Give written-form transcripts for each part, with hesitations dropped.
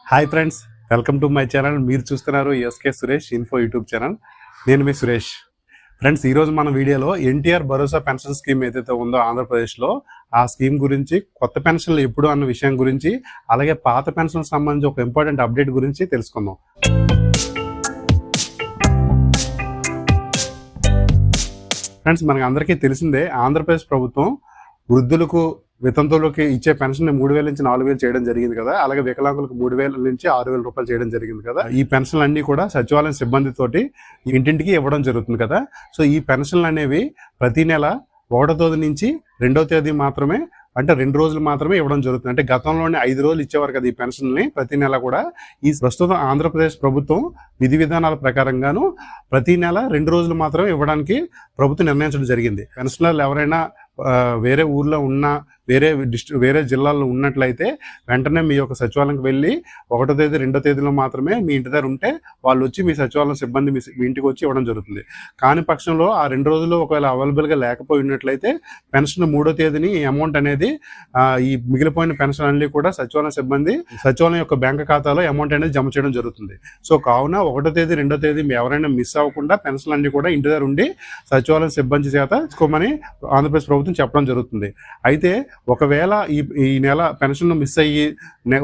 Hi friends, welcome to my channel. మీరు చూస్తున్నారు SK Suresh info YouTube channel. నేను మీ సురేష్. ఫ్రెండ్స్, ఈరోజు మన వీడియోలో ఎన్టీఆర్ భరోసా పెన్షన్ స్కీమ్ ఏదైతే ఉందో ఆంధ్రప్రదేశ్లో, ఆ స్కీమ్ గురించి, కొత్త పెన్షన్లు ఎప్పుడు అన్న విషయం గురించి, అలాగే పాత పెన్షన్ సంబంధించి ఒక ఇంపార్టెంట్ అప్డేట్ గురించి తెలుసుకుందాం. ఫ్రెండ్స్, మనకు అందరికీ తెలిసిందే, ఆంధ్రప్రదేశ్ ప్రభుత్వం వృద్ధులకు, వితంతువులకి ఇచ్చే పెన్షన్ 3,000 నుంచి 4,000 చేయడం జరిగింది కదా. అలాగే వికలాంగులకు 3,000 నుంచి 6,000 రూపాయలు చేయడం జరిగింది కదా. ఈ పెన్షన్లు అన్ని కూడా సచివాలయం సిబ్బందితోటి ఇంటింటికి ఇవ్వడం జరుగుతుంది కదా. సో ఈ పెన్షన్లు అనేవి ప్రతి నెల 1వ తేదీ నుంచి 2వ తేదీ మాత్రమే, అంటే 2 రోజులు మాత్రమే ఇవ్వడం జరుగుతుంది. అంటే గతంలోనే 5 రోజులు ఇచ్చేవారు కదా ఈ పెన్షన్ని. ప్రతి నెల కూడా ఈ ప్రస్తుతం ఆంధ్రప్రదేశ్ ప్రభుత్వం విధి విధానాల ప్రకారంగాను ప్రతి నెల 2 రోజులు మాత్రమే ఇవ్వడానికి ప్రభుత్వం నిర్ణయించడం జరిగింది. పెన్షనర్లు ఎవరైనా వేరే ఊర్లో ఉన్నా, వేరే జిల్లాల్లో ఉన్నట్లయితే వెంటనే మీ యొక్క సచివాలయంకి వెళ్ళి 1వ తేదీ 2వ తేదీలో మాత్రమే మీ ఇంటి దగ్గర ఉంటే వాళ్ళు వచ్చి మీ సచివాలయం సిబ్బంది మీ ఇంటికి వచ్చి ఇవ్వడం జరుగుతుంది. కాని పక్షంలో ఆ 2 రోజులు ఒకవేళ అవైలబుల్గా లేకపోయి ఉన్నట్లయితే పెన్షన్ 3వ తేదీని ఈ అమౌంట్ అనేది, ఈ మిగిలిపోయిన పెన్షన్ అన్ని కూడా సచివాలయం సిబ్బంది సచివాలయం యొక్క బ్యాంక్ ఖాతాలో అమౌంట్ అనేది జమ చేయడం జరుగుతుంది. సో కావున 1వ తేదీ 2వ తేదీ ఎవరైనా మిస్ అవ్వకుండా పెన్షన్ అన్ని కూడా ఇంటి దగ్గర ఉండి సచివాలయం సిబ్బంది చేత తీసుకోమని ఆంధ్రప్రదేశ్ ప్రభుత్వం చెప్పడం జరుగుతుంది. అయితే ఒకవేళ ఈ నెల పెన్షన్ మిస్ అయ్యి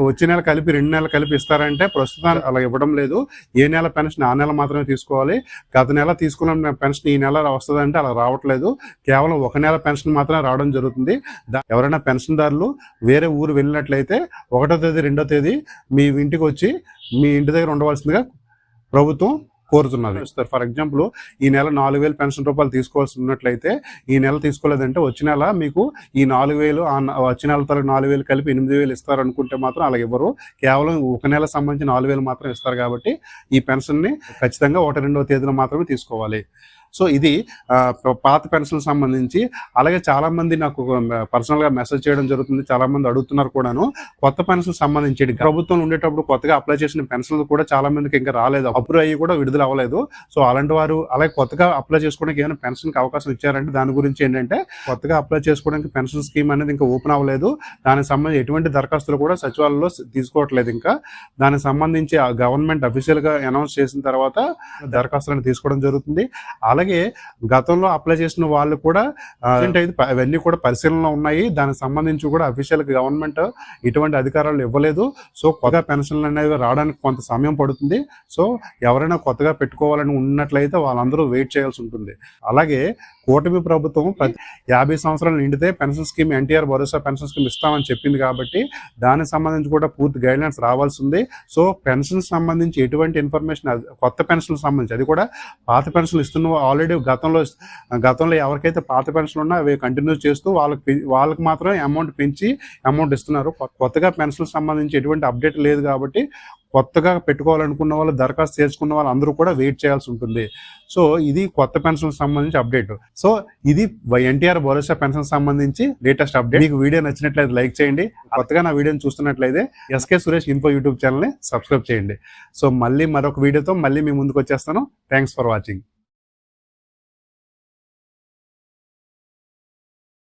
వచ్చే నెల కలిపి 2 నెలలు కలిపి ఇస్తారంటే ప్రస్తుతానికి అలా ఇవ్వడం లేదు. ఏ నెల పెన్షన్ ఆ నెల మాత్రమే తీసుకోవాలి. గత నెల తీసుకున్న పెన్షన్ ఈ నెల వస్తుందంటే అలా రావట్లేదు. కేవలం 1 నెల పెన్షన్ మాత్రమే రావడం జరుగుతుంది. ఎవరైనా పెన్షన్దారులు వేరే ఊరు వెళ్ళినట్లయితే 1వ తేదీ 2వ తేదీ మీ ఇంటికి వచ్చి మీ ఇంటి దగ్గర ఉండవలసిందిగా ప్రభుత్వం కోరుతున్నది. ఫర్ ఎగ్జాంపుల్, ఈ నెల 4,000 పెన్షన్ రూపాయలు తీసుకోవాల్సి ఉన్నట్లయితే ఈ నెల తీసుకోలేదంటే వచ్చే నెల మీకు ఈ 4,000 వచ్చే నెల తరకు 4,000 కలిపి 8,000 ఇస్తారు అనుకుంటే మాత్రం అలా ఇవ్వరు. కేవలం 1 నెల సంబంధించి 4,000 మాత్రం ఇస్తారు. కాబట్టి ఈ పెన్షన్ని ఖచ్చితంగా 1, 2వ తేదీలో మాత్రమే తీసుకోవాలి. సో ఇది పాత పెన్షన్ సంబంధించి. అలాగే చాలామంది నాకు పర్సనల్గా మెసేజ్ చేయడం జరుగుతుంది, చాలామంది అడుగుతున్నారు కూడాను. కొత్త పెన్షన్ సంబంధించి ప్రభుత్వం ఉండేటప్పుడు కొత్తగా అప్లై చేసిన పెన్షన్లు కూడా చాలా మందికి ఇంకా రాలేదు, అప్రూవ్ అయ్యి కూడా విడుదల అవ్వలేదు. సో అలాంటి వారు, అలాగే కొత్తగా అప్లై చేసుకోవడానికి ఏమైనా పెన్షన్కి అవకాశం ఇచ్చారంటే దాని గురించి ఏంటంటే, కొత్తగా అప్లై చేసుకోవడానికి పెన్షన్ స్కీమ్ అనేది ఇంకా ఓపెన్ అవ్వలేదు. దానికి సంబంధించి ఎటువంటి దరఖాస్తులు కూడా సచివాలయంలో తీసుకోవట్లేదు. ఇంకా దానికి సంబంధించి గవర్నమెంట్ అఫీషియల్గా అనౌన్స్ చేసిన తర్వాత దరఖాస్తులను తీసుకోవడం జరుగుతుంది. అలాగే గతంలో అప్లై చేసిన వాళ్ళు కూడా అవన్నీ కూడా పరిశీలనలో ఉన్నాయి. దానికి సంబంధించి కూడా అఫీషియల్ గవర్నమెంట్ ఇటువంటి అధికారాలు ఇవ్వలేదు. సో కొత్తగా పెన్షన్లు అనేవి రావడానికి కొంత సమయం పడుతుంది. సో ఎవరైనా కొత్తగా పెట్టుకోవాలని ఉన్నట్లయితే వాళ్ళందరూ వెయిట్ చేయాల్సి ఉంటుంది. అలాగే కూటమి ప్రభుత్వం 50 సంవత్సరాలు నిండితే పెన్షన్ స్కీమ్, ఎన్టీఆర్ భరోసా పెన్షన్ స్కీమ్ ఇస్తామని చెప్పింది. కాబట్టి దానికి సంబంధించి కూడా పూర్తి గైడ్లైన్స్ రావాల్సి ఉంది. సో పెన్షన్ సంబంధించి ఎటువంటి ఇన్ఫర్మేషన్, కొత్త పెన్షన్ సంబంధించి, అది కూడా పాత పెన్షన్లు ఇస్తున్న ఆల్రెడీ గతంలో ఎవరికైతే పాత పెన్షన్ ఉన్నా అవి కంటిన్యూ చేస్తూ వాళ్ళకి మాత్రమే అమౌంట్ ఇస్తున్నారు. కొత్తగా పెన్షన్ సంబంధించి ఎటువంటి అప్డేట్ లేదు. కాబట్టి కొత్తగా పెట్టుకోవాలనుకున్న వాళ్ళు, దరఖాస్తు చేసుకున్న వాళ్ళు అందరూ కూడా వెయిట్ చేయాల్సి ఉంటుంది. సో ఇది కొత్త పెన్షన్ సంబంధించి అప్డేట్. సో ఇది ఎన్టీఆర్ భరోసా పెన్షన్ సంబంధించి లేటెస్ట్ అప్డేట్. మీకు వీడియో నచ్చినట్లయితే లైక్ చేయండి. కొత్తగా నా వీడియోని చూస్తున్నట్లయితే ఎస్కే సురేష్ ఇన్ఫో యూట్యూబ్ ఛానల్ని సబ్స్క్రైబ్ చేయండి. సో మళ్ళీ మరొక వీడియోతో మళ్ళీ మీ ముందుకు వచ్చేస్తాను. Thanks for watching.